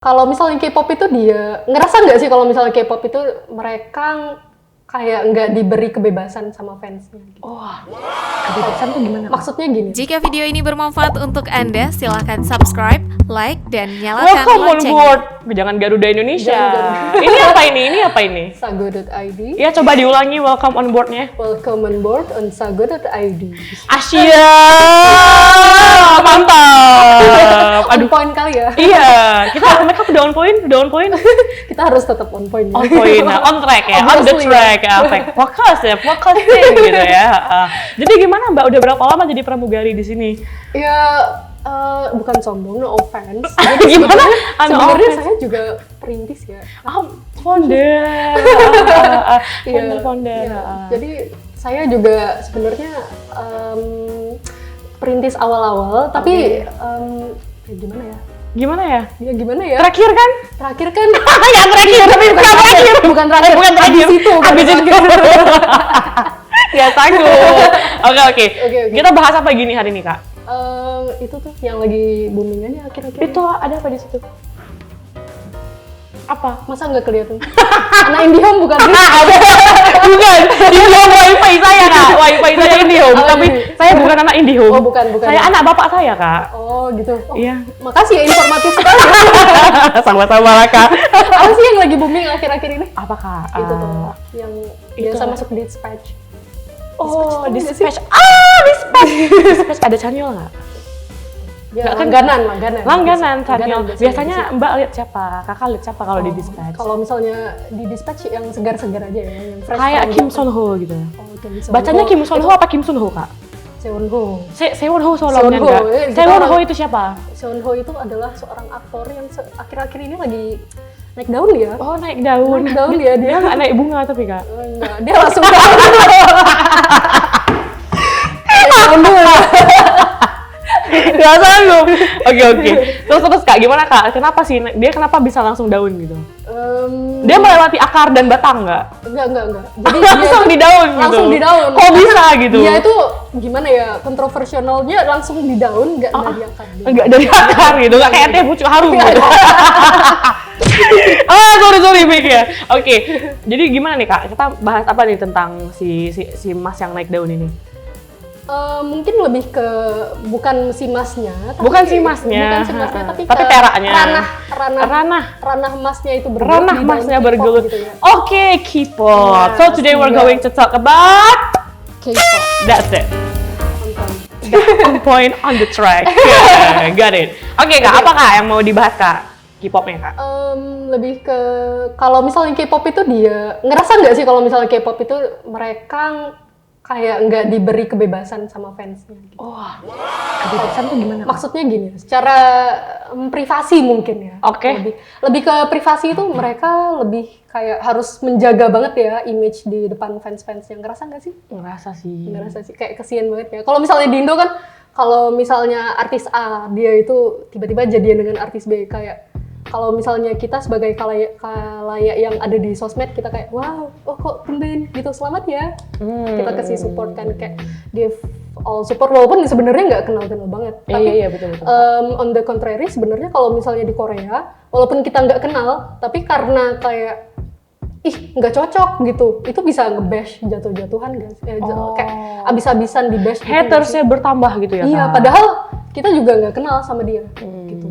Kalau misalnya K-pop itu dia ngerasa nggak sih kalau misalnya K-pop itu mereka kayak nggak diberi kebebasan sama fansnya gitu. Kebebasan tuh gimana? Maksudnya gini. Jika video ini bermanfaat untuk Anda, silakan subscribe, like, dan nyalakan Welcome on loncengnya. board. Jangan Garuda Indonesia. Ini apa ini? Ini apa ini? Sago.id. Ya coba diulangi welcome on boardnya. Welcome on board on Sago.id. Asia. Mantap. On point kali ya. Iya, mereka udah on point. Kita harus tetap on point. On point, on track ya, on the Obviously. track ya, focusing gitu ya. Jadi gimana Mbak? Udah berapa lama jadi pramugari di sini? Ya bukan sombong, no offense. Gimana? Sebenarnya saya juga perintis ya. Founder. Iya, Founder. iya. Jadi saya juga sebenarnya perintis awal-awal, tapi ya gimana ya? Gimana ya? Ya gimana ya? Terakhir kan? Terakhir kan? Ya terakhir, tapi bukan terakhir. Bukan terakhir. Bukan terakhir. Habis itu. Habis itu. Ya sanggup. Oke. Oke. Kita bahas apa gini hari ini, Kak? Itu tuh yang lagi boomingannya akhir-akhir. Itu ada apa di situ? Apa? Masa nggak kelihatan? Anak IndiHome bukan sih? Bukan, IndiHome wifi saya Kak, wifi saya IndiHome, Oh, tapi iya. saya bukan anak IndiHome. Oh, bukan. Saya anak bapak saya Kak. Oh gitu. Oh, Iya. makasih ya informatif sekali. Sama-sama lah Kak. Apa sih yang lagi booming akhir-akhir ini? Apa Kak? Itu tuh yang itu biasa apa? masuk di dispatch. Oh, Dispatch, dispatch. Ada Chanyeol nggak? Ya, Nggak kan? langganan. Langganan Chanyeol. biasanya. Biasanya Mbak lihat siapa? Kakak lihat siapa kalau di dispatch? Kalau misalnya di dispatch yang segar-segar aja ya, yang fresh. Kayak from Kim the- Son Ho gitu. Oh, Kim Son Bacanya Ho. Kim Son Ho apa Kim Sun Ho Kak? Sewon Ho. Sewon Ho Sewon soalnya Ho, enggak. kita Sewon orang- Ho itu siapa? Sewon Ho itu adalah seorang aktor yang akhir-akhir ini lagi naik daun ya. Oh naik daun. Naik daun ya dia. Dia nggak naik bunga tapi Kak. Enggak, dia langsung daun. Sewon Ho. Gak sanggup. Oke. Terus Kak, gimana Kak? Kenapa sih dia kenapa bisa langsung daun gitu? Dia melewati akar dan batang nggak? Enggak. Jadi Langsung di daun gitu. Langsung di daun. Kok bisa gitu? Dia itu gimana ya? Kontroversialnya langsung di daun, enggak dari akar. Enggak dari akar gitu, nggak kayak teh pucuk harum gitu. Sorry Mik ya. Oke. Jadi gimana nih Kak? Kita bahas apa nih tentang si Mas yang naik daun ini? Mungkin lebih ke bukan si masnya, Bukan si masnya, tapi tapi ke peraknya. ranah masnya itu bergelut. Ranah di masnya dalam K-pop bergelut. gitu ya. Oke, K-pop. Nah, So today we're iya. going to talk about K-pop. that's it. Nonton. On point, on the track. Yeah, got it. Oke Kak, apa Kak yang mau dibahas Kak? K-popnya Kak? Lebih ke kalau misalnya K-pop itu dia ngerasa nggak sih kalau misalnya K-pop itu mereka kayak nggak diberi kebebasan sama fansnya gitu. Kebebasan tuh gimana? Maksudnya gini, secara privasi mungkin ya. Oke. Lebih ke privasi itu mereka lebih kayak harus menjaga banget ya image di depan fans-fans yang ngerasa nggak sih? Ngerasa sih. Ngerasa sih kayak kesian banget ya. Kalau misalnya di Indo kan, kalau misalnya artis A dia itu tiba-tiba jadian dengan artis B, kayak kalau misalnya kita sebagai kalayak yang ada di sosmed kita kayak wow, oh kok tumben gitu, selamat ya. Kita kasih support kan, kayak give all support walaupun sebenarnya nggak kenal-kenal banget. Tapi Iya betul. on the contrary sebenarnya kalau misalnya di Korea walaupun kita nggak kenal tapi karena kayak nggak cocok gitu, itu bisa nge-bash jatuh-jatuhan guys. Kayak abis-abisan di-bash gitu nggak sih? Hatersnya bertambah gitu ya Iya, Kak? padahal kita juga nggak kenal sama dia gitu.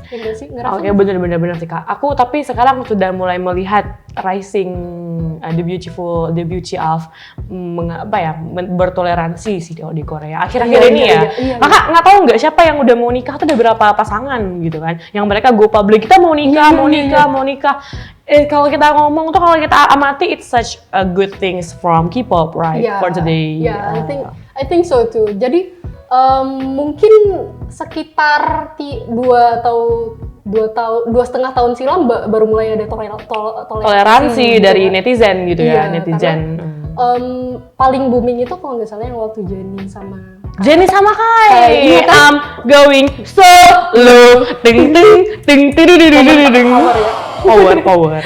Ya nggak sih? Ngerasa Oke, benar sih Kak. Aku tapi sekarang sudah mulai melihat rising the beauty of bertoleransi sih di Korea. Akhir-akhir Iya, ini iya, ya. iya. Kakak nggak tahu nggak siapa yang udah mau nikah tuh ada berapa pasangan gitu kan? Yang mereka go public, kita mau nikah, Iya, mau nikah. Kalau kita ngomong tuh, kalau kita amati, it's such a good things from K-pop, right? Iya, For today. iya, I think so too. Jadi mungkin sekitar 2,5 tahun silam baru mulai ada toleransi dari gitu ya. netizen gitu ya, Iya, netizen. Paling booming itu kalau nggak salah yang waktu Jennie sama Kai, Iya kan? I'm going solo, ting ting ting ting ting ting ting ting. Power.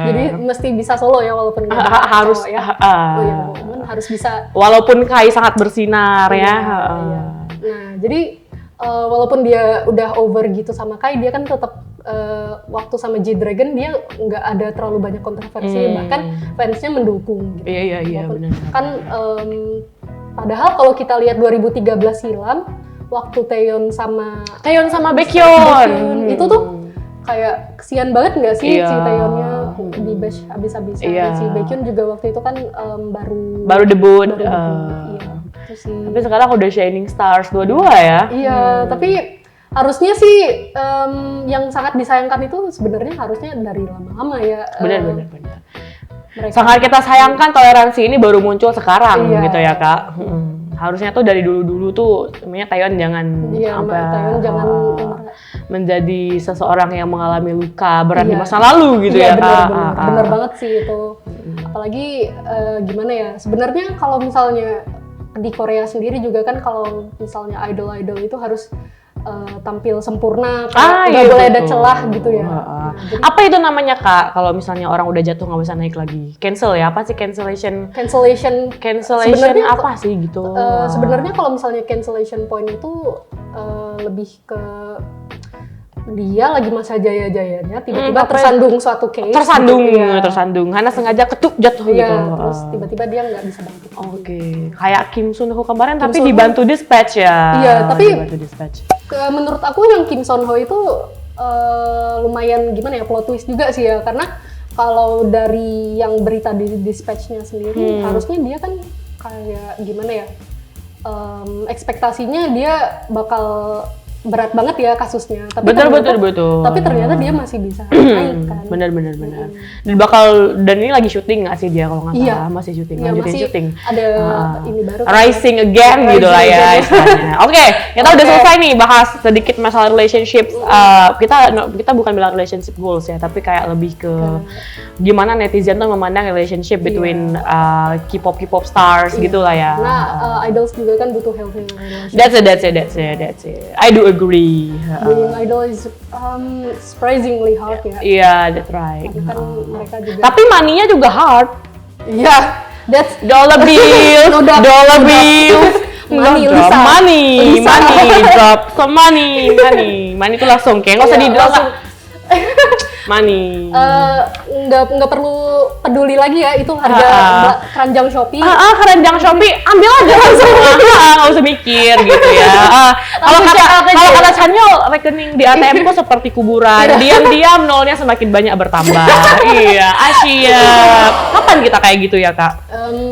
Jadi mesti bisa solo ya walaupun nggak ada harus cowok ya. Harus bisa. Walaupun Kai sangat bersinar ya. Iya. Nah, jadi walaupun dia udah over gitu sama Kai, dia kan tetap waktu sama G-Dragon dia nggak ada terlalu banyak kontroversi, bahkan fansnya mendukung gitu. Iya benar. Kan padahal kalau kita lihat 2013 silam waktu Taeyeon sama Baekhyun itu tuh kayak kesian banget nggak sih Iya. si Taeyeonnya di bash habis-habisan. Iya. Si Baekhyun juga waktu itu kan baru debut. Iya, itu sih. Tapi sekarang udah shining stars dua-dua ya. Iya, tapi harusnya sih yang sangat disayangkan itu sebenarnya harusnya dari lama-lama ya. Benar. Mereka Sangat kita sayangkan toleransi ini baru muncul sekarang Iya. gitu ya kak. Harusnya tuh dari dulu-dulu tuh sebenarnya Taeyeon jangan Taeyeon jangan menjadi seseorang yang mengalami luka berat di Iya. masa lalu gitu ya kak. Bener banget sih itu. Apalagi gimana ya? Sebenarnya kalau misalnya di Korea sendiri juga kan kalau misalnya idol-idol itu harus tampil sempurna, nggak boleh ada celah gitu ya. Nah, jadi Apa itu namanya kak? Kalau misalnya orang udah jatuh nggak bisa naik lagi, cancel ya? Apa sih cancellation sebenarnya apa sih gitu? sebenarnya kalau misalnya cancellation point itu lebih ke dia lagi masa jaya-jayanya tiba-tiba tersandung suatu case. Tersandung. Karena sengaja ketuk jatuh Iya, gitu. terus tiba-tiba dia nggak bisa bangkit. Oke, kayak Kim Sun Ho kemarin tapi Sun Ho. dibantu dispatch ya. Iya, tapi dibantu dispatch. Menurut aku yang Kim Son Ho itu lumayan gimana ya, plot twist juga sih ya, karena kalau dari yang berita di dispatch-nya sendiri harusnya dia kan kayak gimana ya, ekspektasinya dia bakal berat banget ya kasusnya, tapi Betul. tapi ternyata dia masih bisa naik kan. Benar. Dan ini lagi syuting nggak sih dia kalau nggak salah? Masih syuting, Iya, lanjutin masih syuting. ada ini baru kan. Rising again gitu lah ya istilahnya. Oke, kita udah selesai nih bahas sedikit masalah relationship. Kita bukan bilang relationship goals ya, tapi kayak lebih ke gimana netizen tuh memandang relationship between K-pop stars gitu lah ya. Nah, idols juga kan butuh healthy relationship. That's it. I do agree. Being idol is surprisingly hard ya. Iya, that's right. Karena kan mereka juga. Tapi money-nya juga hard. Iya, that's Dollar bills, Money, drop Lisa. money, Lisa. drop some money itu langsung kayak nggak usah Iya, dibilang langsung. money. Nggak perlu peduli lagi ya itu harga keranjang Shopee. Keranjang Shopee ambil aja langsung, nggak usah mikir gitu ya. Kalau kata Chanyeol, rekening di ATM kok seperti kuburan, diam-diam nolnya semakin banyak bertambah. Iya, Asia. Kapan kita kayak gitu ya kak?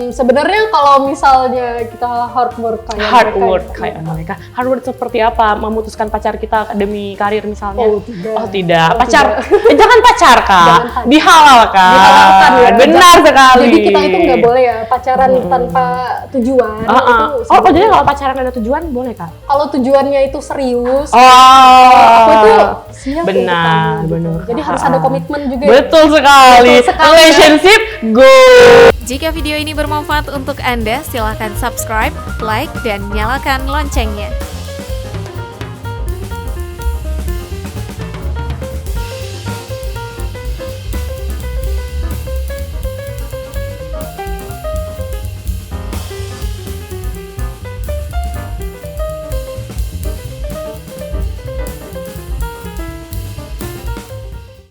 Sebenarnya kalau misalnya kita hard work kayak mereka. Hard work seperti apa? Memutuskan pacar kita demi karir misalnya? Oh, tidak. Oh tidak. Oh, Pacar? tidak. Jangan pacar kak. Jangan pacar. Dihalalkan. Dihalalkan ya. Benar sekali. Jadi kita itu nggak boleh ya pacaran tanpa tujuan. Itu jadi kalau pacaran ada tujuan boleh kak? kalau tujuannya itu serius, aku itu siap untuk benar, kamu, gitu. benar. Jadi harus ada komitmen juga. Betul sekali. Betul sekali. Relationship go. Jika video ini bermanfaat untuk Anda, silakan subscribe, like, dan nyalakan loncengnya.